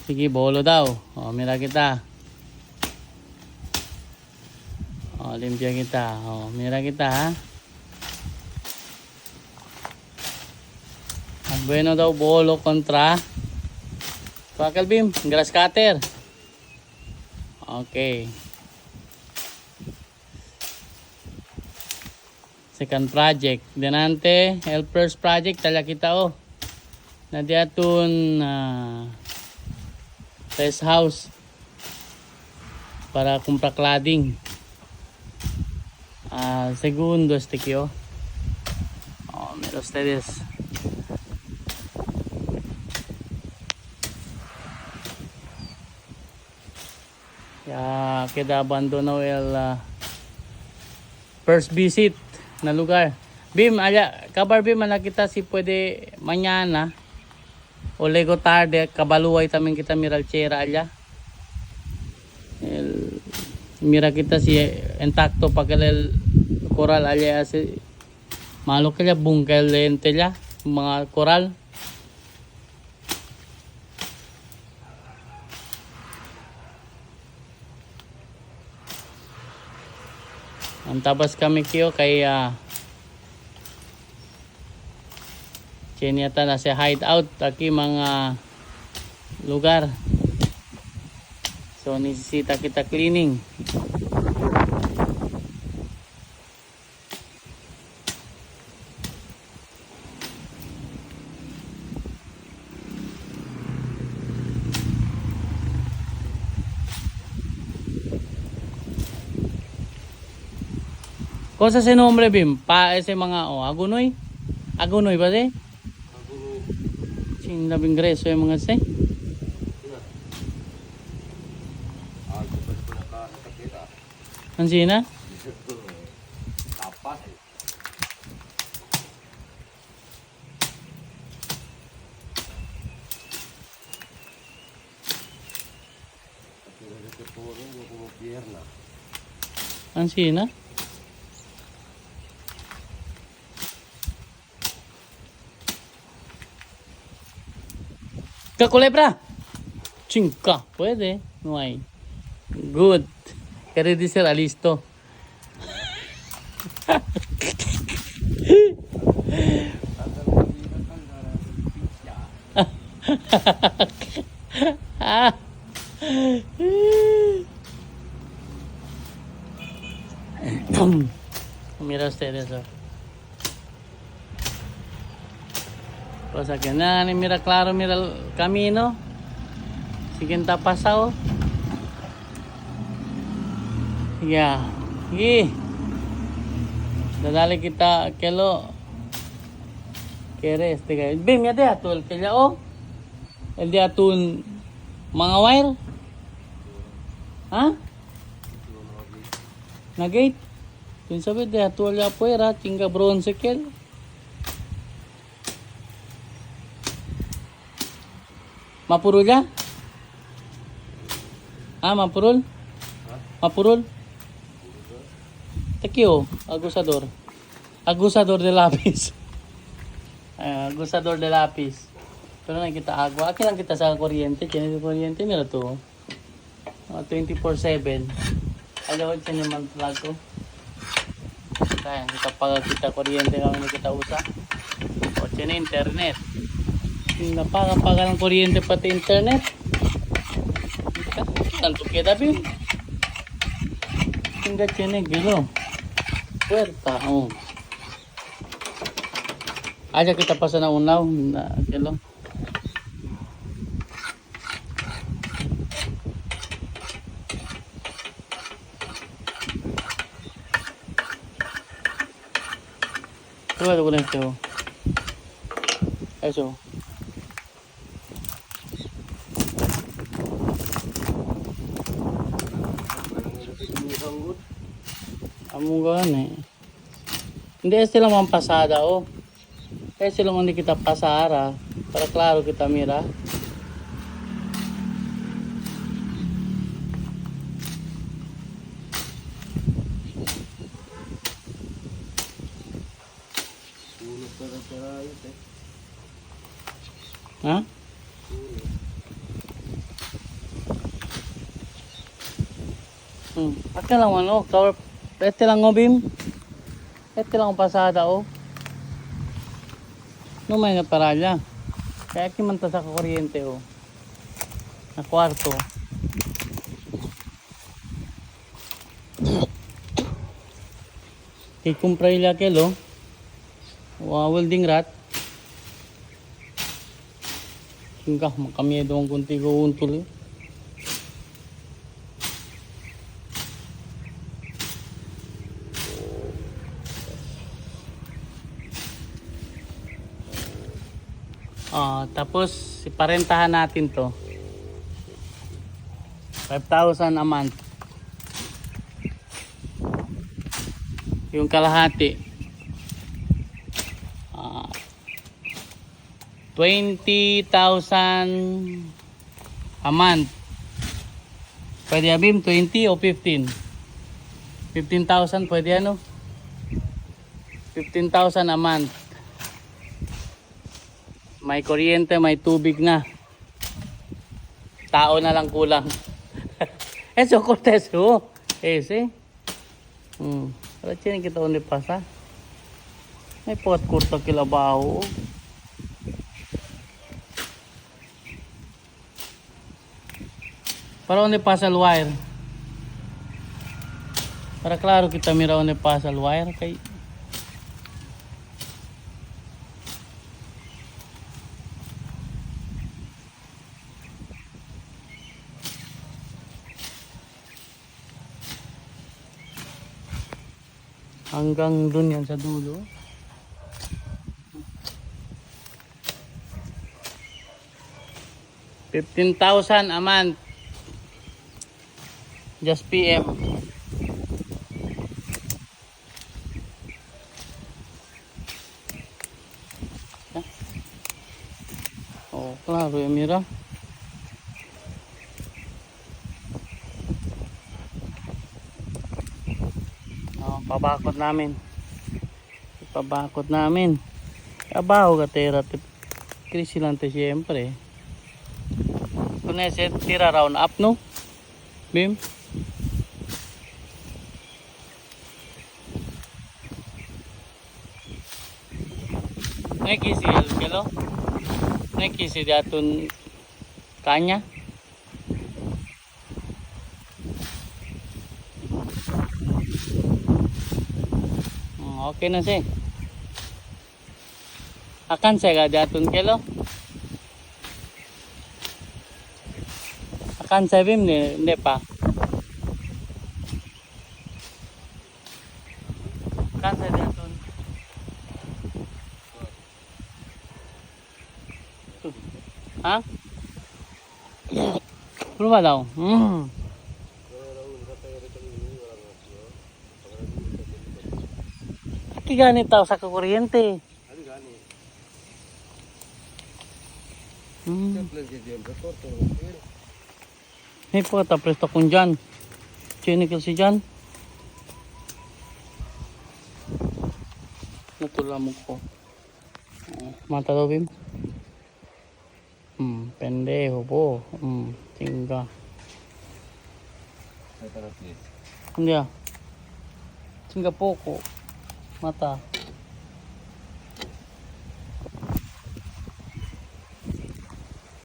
Sige, bolo daw. O, mira kita. O, limpia kita. O, mira kita, ha. Bueno daw, bolo kontra Buckle beam, grass cutter. Okay. Second project. Denante, helpers project. Tala kita, oh. Nadiatun test house para kumpra cladding. Segundo este kyo. Oh, mira ustedes. Ya queda abandonado el first visit na lugar. Bim, allá, kabar Bim, ala kita si pwede mañana o lego tarde, kabaluay también kita miral chera allá. Mira kita si intacto pa que el coral allá si malo que ya bungkel lente ya mga coral. Antabas kami kiyo kay Chinita na sa hideout taki mga lugar. So nisisita kita cleaning. Cosa se nombre Bim? Pa ese mga agunoy? Agunoy ba de? Agunoy. Sing labing greso yung mga se? Ansina? Tapas. Ansina? Culebra, chinca, puede, no hay. Good. Quiere decir listo. Mira ustedes eso. Pues aquí na, mira claro, mira el camino. Siguiente pasado. Ya, dadali kita kelo. Kere este guy. Bim ya dia tul kaya oh. El dia tun mga wire. Ha? Na gate. Tun sabi dia tul ya puera chinga bronze kel. Mapurul ya? Mapurul? Mapurul? Tekyo, agusador. Agusador de lapis. Agusador de lapis. Pero nakita agua. Akin lang kita sa kuryente. Tiyan yung kuryente. Mira to. 24/7. Alawad sa niyo man plug ko. Kaya kita pag kita kuryente kami kita usa. O tiyan internet. Napaga ng kuryente pati internet. Tanto queda bien. Tingga tiene gelo. Puerta, oh. Aja kita pasa na unaw na gelo. Coba con esto. Eso. Among gani. Hindi sila man pasada oh. Kaya sila man di kita pasara para klaro kita mira. Ha? Ate lang ano, cover. Ete lang o Bim. Ete lang ang pasada o. No may nga paralya. Kaya kimanta sa kuryente o. Na kwarto. Ikumpray la kelo. Welding rat. Hingga makamiedo ang kunti ko untol eh. Tapos iparentahan natin to 5,000 a month yung kalahati 20,000 a month. Pwede Abim 20 o 15? 15,000 pwede ano? 15,000 a month. May kuryente, may tubig na. Tao na lang kulang. Eso cortes ho. Ese. Para chini kita ulit pasa. May pot kurta kilabaho. Para ulit pasa al wire. Para klaro kita mira ulit pasa al wire kay hanggang dun yan sa dulo. $15,000 a month. Just PM. Oh, klaro yung mira. Pabakot namin. Pabakot namin. Abaho ka tira. Krisi lang tayo siyempre. Kung nasa tira round up no? Bim? Nakisi kilo? Nakisi datun kanya? Okay na siya. Akan saya ka datun kilo? Akan saya Bim hindi pa. Akan saya datun. Ha? Berapa daw? Aki ganit tao sa kuryente. May po ata presto kung dyan. Chinical si dyan. Natula mo ko. Mata daw Bim. Pendejo po. Tingga. Hindi ah. Tingga po ko. Mata.